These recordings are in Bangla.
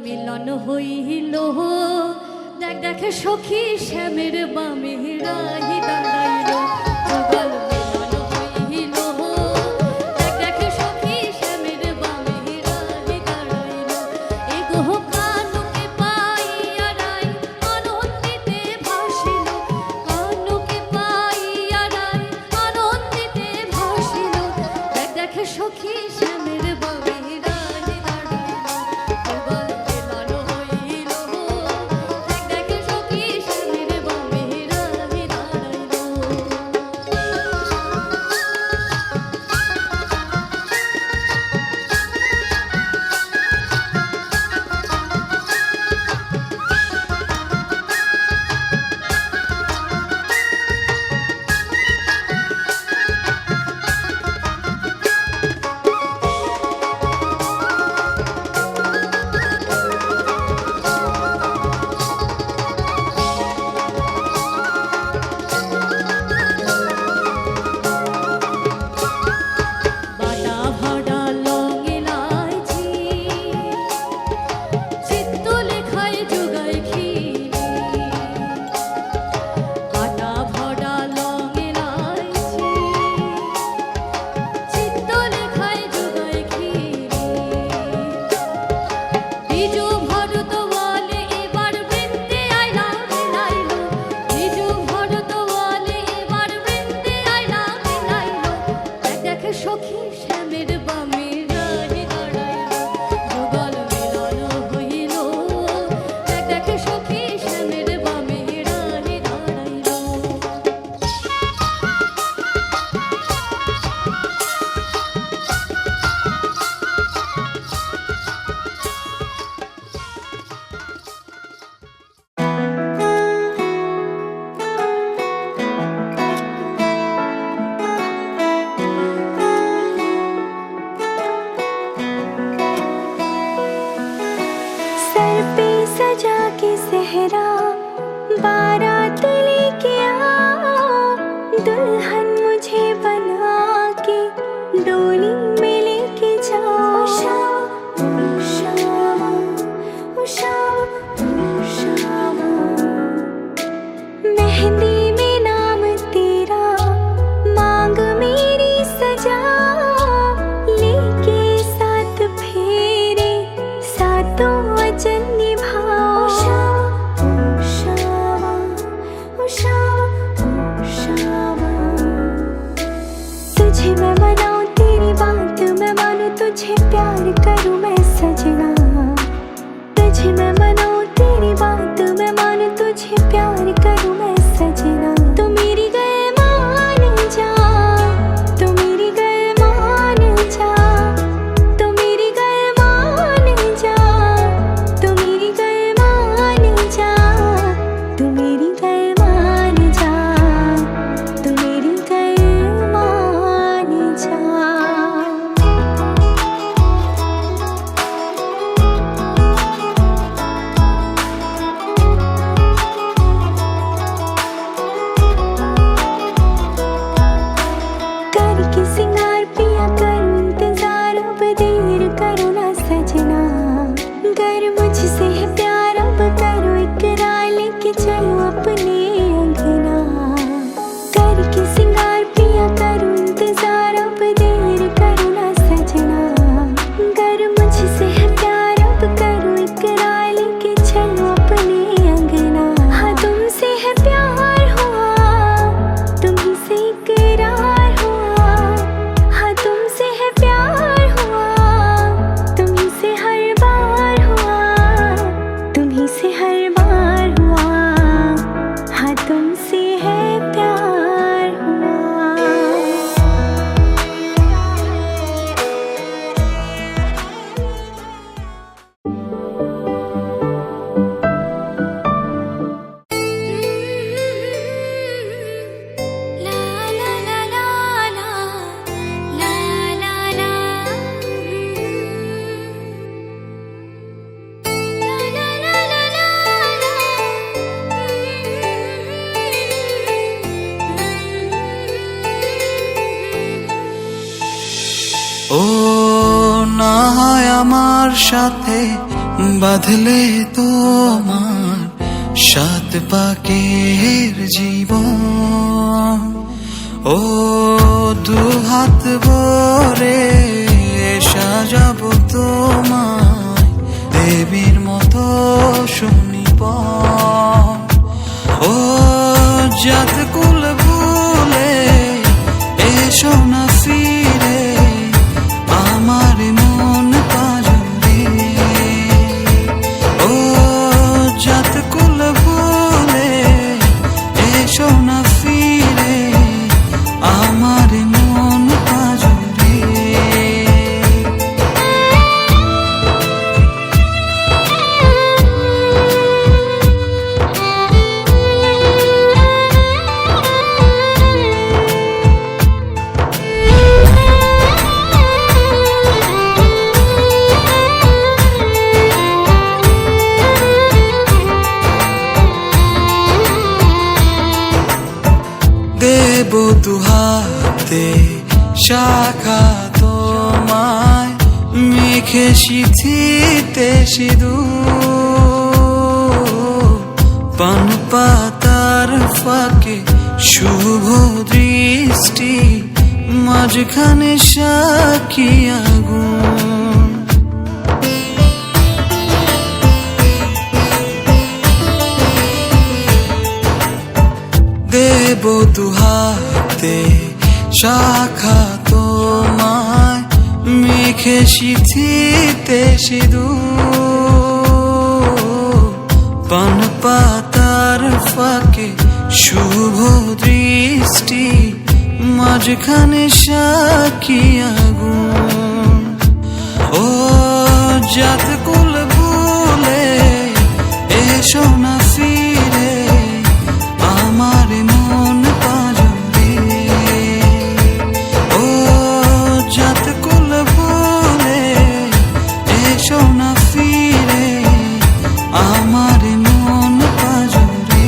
মিলন হইল দেখ দেখ সখী শ্যামের বামে রাহি দাঁড়াইল যুগল মিলন হইল দেখ দেখ সখী শ্যামের বামে রাহি দাঁড়াইল এগো কানুকে পাইয়া রাই আনন্দিতে ভাসিল কানুকে পাইয়া রাই আনন্দিতে ভাসিল দেখ দেখ সখী শ্যামের বামে রাহি দাঁড়াইল যুগল মিলন হইল দেখ দেখ সখী শ্যামের বামে রাহি দাঁড়াইল। বাটা ভাড়া লং এলাইছি চিত্ত লেখায় যোগায় খিরি বাটা ভাড়া লং এলাইছি চিত্ত লেখায় যোগায় খিরি বিজু ভরত বলে এবার বৃন্দে আইলা মিলাইল বিজু ভরত বলে এবার বৃন্দে আইলা মিলাইল দেখ দেখ সখী শ্যামের বামে রাহি দাঁড়াইল যুগল মিলন হইল দেখ দেখ সখী শ্যামের বামে রাহি দাঁড়াইল। सर पे सजा के सहरा बारात लेके आओ दुल्हन मुझे बना के डोली में लेके जाओ शामा शामा शामा शामा मेहंदी में नाम तेरा मांग मेरी सजाओ लेके साथ फेरे सातों वचन निभाओ शामा शामा शामा तुझे मैं मनाऊं तेरी बात मैं मानूं तुझे प्यार करूं मैं सजना तुझे मैं मनाऊं तेरी बात मैं मानूं तुझे प्यार करूं मैं सजना तू मेरी गए मान जा तू मेरी गए मान जा तू मेरी गए मान जा तू मेरी गए मान जा तू मेरी गए मान जा तू मेरी गए मान जा। करके सिंगार पिया करूं इंतजार अब देर करो ना सजना गर मुझसे है प्यार अब करो इकरार लेके चलो अपने अंगना करके सिंगार पिया करूं इंतजार अब देर करो ना सजना गर मुझसे है प्यार अब करो इकरार लेके चलो अपने अंगना हाँ तुमसे है प्यार हुआ तुम्ही से इकरार हुआ हाँ तुमसे है प्यार हुआ तुम्ही से हर बार हुआ तुम्ही से हर बार हुआ हाँ तुमसे है प्यार हुआ। ला ला ला ला ला ला ला ला ला ला ला ला ও না হয় আমার সাথে বাঁধলে তোমার সাত পাকের জীবন, ও দু হাত ভরে সাজাবো তোমায় দেবীর মতো শুনিব। ও জাত কুল ভুলে এসো না ফিরে আমার মন পাজরে। ও জাত কুল ভুলে এসো না ফিরে আমার মন পাজরে। দেব দুহাতে শাখা তোমায় মেখে সিথিতে সিঁদুর, পান পাতার ফাঁকে শুভ দৃষ্টি মাঝখানে সাক্ষী আগুন। দেব দুহাতে শাখা তোমায় মেখে সিথিতে সিঁদুর, পান পাতার ফাঁকে শুভ দৃষ্টি মাঝখানে সাক্ষী আগুন। ও জাত কুল ভুলে এসো না ফিরে আমার মন পাজরে। ও জাত কুল ভুলে এসো না ফিরে আমার মন পাজরে।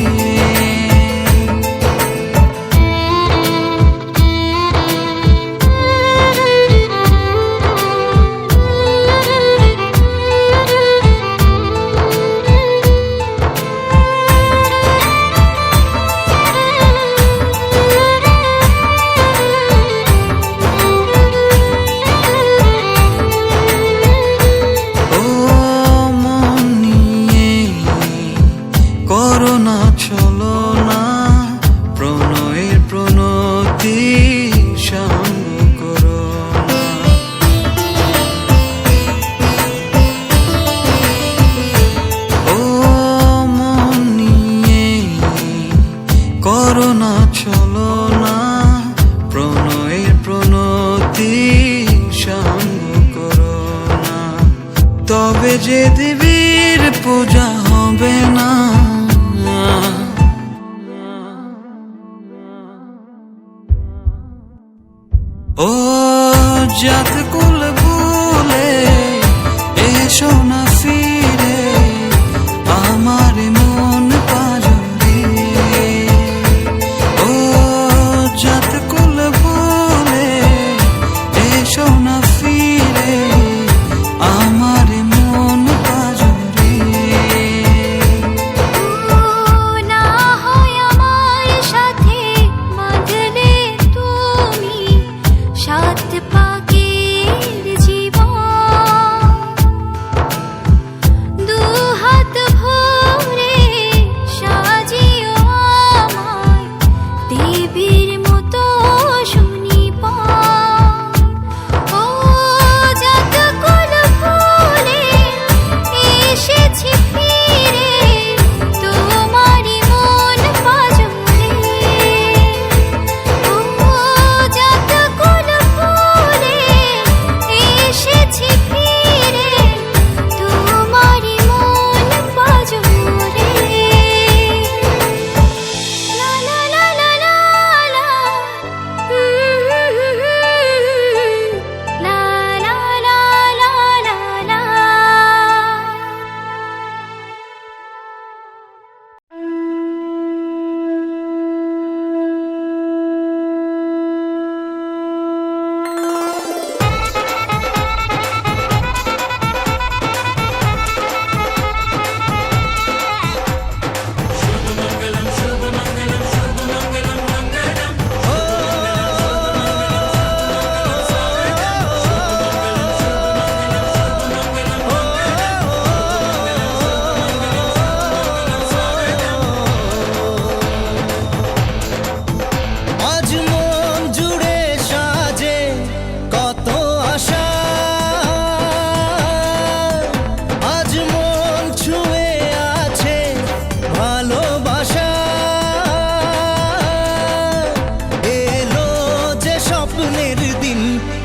করোনা চলো না প্রণয়ের প্রণতি সঙ্গ করো না। ও মন নিয়ে করোনা চলো না প্রণয়ের প্রণতি সঙ্গ করো না। তবে যে দেবীর পূজা হবে না, ও জাত কুল ভুলে এসো না ফিরে আমার মন পাজরে। ও জাত কুল ভুলে এসো না ফিরে আমার মন পাজরে। না হয় আমার সাথে বাঁধলে তুমি সাত পাকের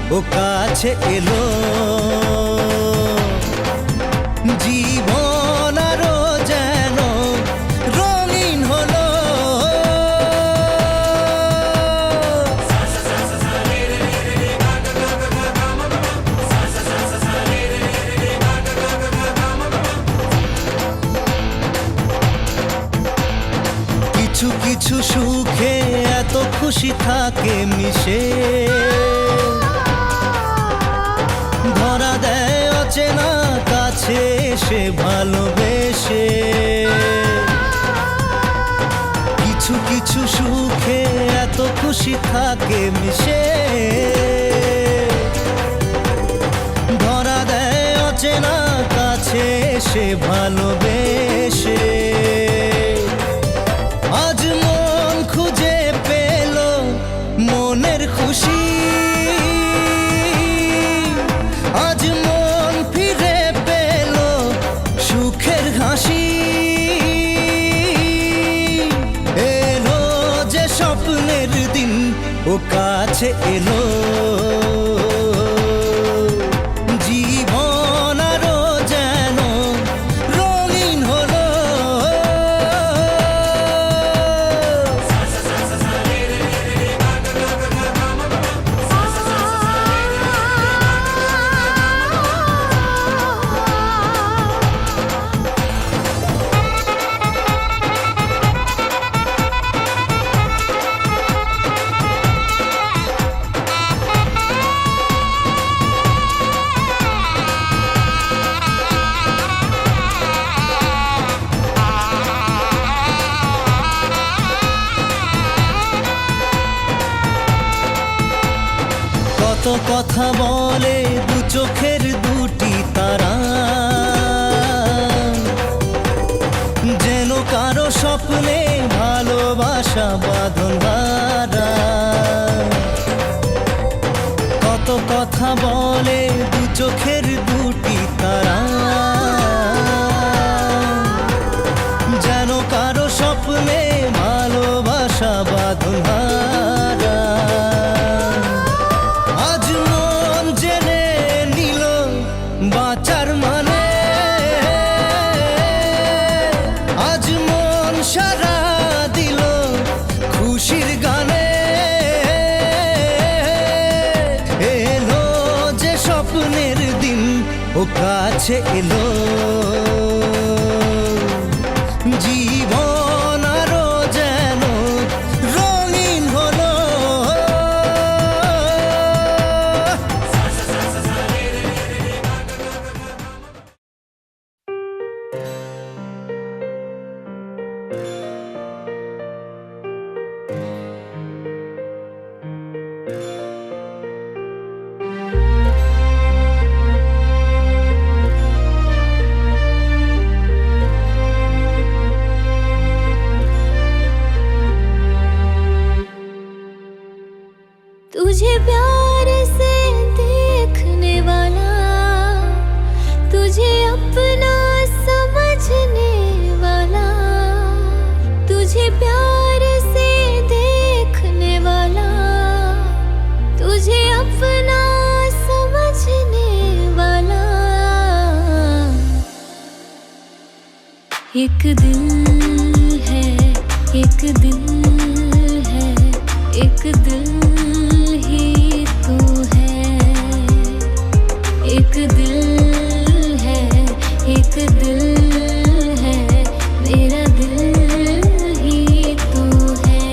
ও কাছে এলো জীবন আরো যেন রঙিন হলো কিছু কিছু সুখে এত খুশি থাকে মিশে ধরা দেয় অচেনা কাছে এসে ভালোবেসে কিছু কিছু সুখে এত খুশি থাকে মিশে ধরা দেয় অচেনা কাছে এসে ভালোবেসে আজ মন খুঁজে পেল মনের খুশি আজ মন ফিরে পেল সুখের হাসি এলো যে স্বপ্নের দিন ও কাছে এলো জীবন আরো যেন রঙিন হলো কত কথা বলে দু চোখের দুটি তারা যেন কারো স্বপ্নে ভালোবাসা বাঁধন হারা কত কথা বলে দু চোখের দুটি তারা যেন কারো স্বপ্নে ভালোবাসা বাঁধন হারা আজ মন জেনে নিল বাঁচার মানে আজ মন সারা দিল খুশির গানে এলো যে স্বপ্নের দিন ও কাছে এলো জীবন আরো যেন রঙিন হলো तुझे प्यार से देखने वाला तुझे अपना समझने वाला तुझे प्यार से देखने वाला तुझे अपना समझने वाला एक दिल है एक दिल है एक दिल ही तू है एक दिल है एक दिल है मेरा दिल ही तू है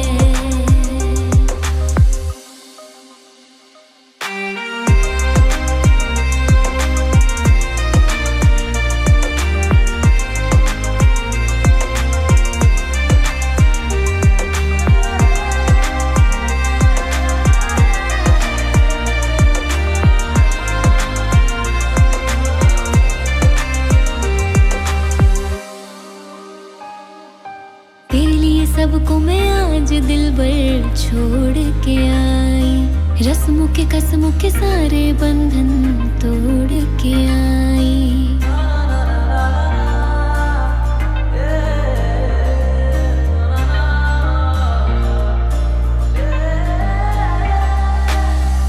सबको मैं आज दिल भर छोड़ के आई रस्मों के कसमों के सारे बंधन तोड़ के आई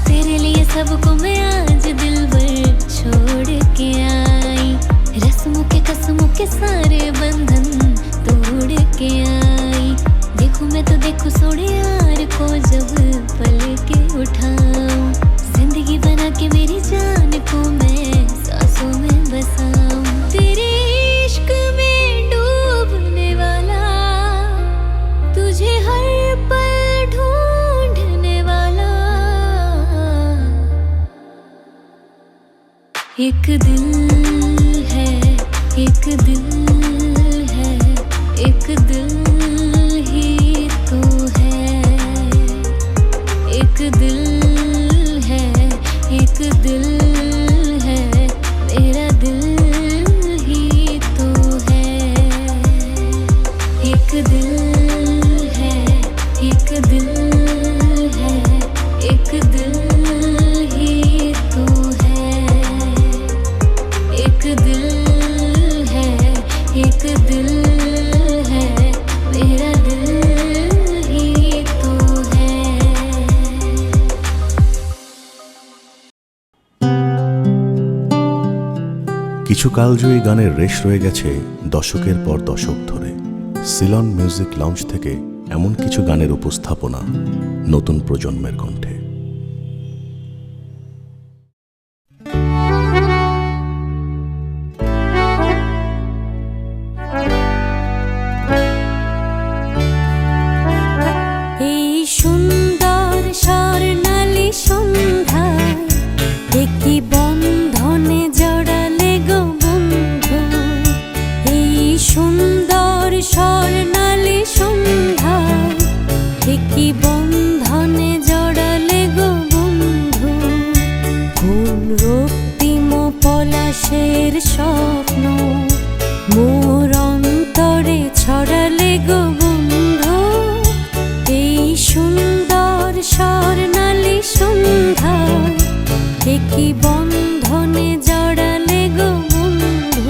तेरे लिए सबको मैं आज दिल भर छोड़ के आई, रस्मों के कसमों के सारे बंधन तोड़ के आई। देखूं मैं तो देखूं सोने यार को जब पल के उठाऊं, जिंदगी बना के मेरी जान को मैं सांसों में बसाऊं। तेरे इश्क में डूबने वाला, तुझे हर पल ढूंढने वाला, एक दिल है, एक दिल है, एक दिल ही तो है, एक दिल है, एक दिल है, मेरा दिल ही तो है। एक दिल है, एक दिल है, एक दिल ही तो है, एक दिल है, एक दिल है, मेरा दिल ही तो है। কিছু কালজয়ী গানের রেশ রয়ে গেছে দশকের পর দশক ধরে। সিলন মিউজিক লঞ্চ থেকে এমন কিছু গানের উপস্থাপনা নতুন প্রজন্মের কণ্ঠে। এই সুন্দর স্বর্ণালী সন্ধ্যায় একটি বন্ধনে জড়ালে গো বন্ধু, এই সুন্দর স্বর্ণালী সন্ধ্যায় একটি বন্ধনে জড়ালে গো বন্ধু। কোন রক্তিম পলাশের স্বপ্ন মোর অন্তরে ছড়ালে গো বন্ধু, এই সুন্দর স্বর্ণালী সন্ধ্যায় একই বন্ধনে জড়ালে গো বন্ধু।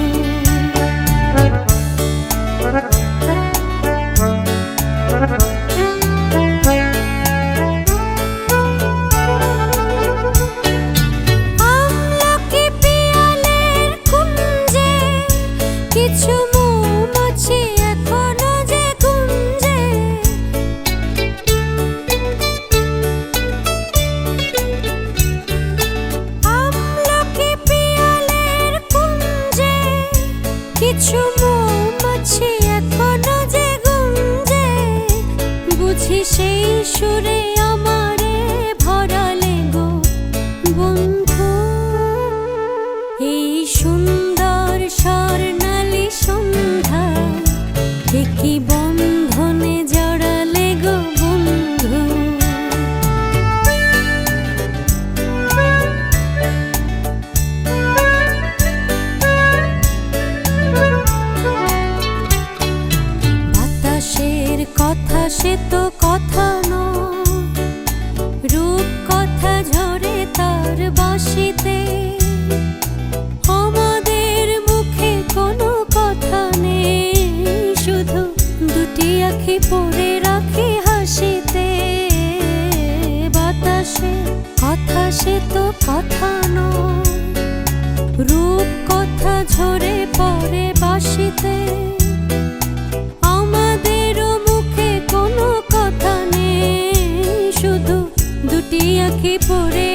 আমলকি পিয়ালের কুঞ্জে কিছু মৌমাছি এখনো যে গুঞ্জে, আমলকি পিয়ালের কুঞ্জে কিছু মৌমাছি এখনো যে গুঞ্জে, বুঝি সেই সুরে আমারে ভরালে গো বন্ধু। এই সুন্দর স্বর্ণালী সন্ধ্যায় একই বন্ধনে জড়ালে গো বন্ধু। বাতাসের কথা সে তো কথা নয়, রূপ কথা ঝরে তার বাঁশিতে, আমাদের মুখে কোনো কথা নেই, শুধু দুটি আঁখি পড়ে রাখি হাসিতে। বাতাসের কথা সে তো কথা নয়, রূপ কথা ঝরে পড়ে বাঁশিতে, আমাদেরও মুখে কোনো কথা নেই, শুধু দুটি আঁখি পড়ে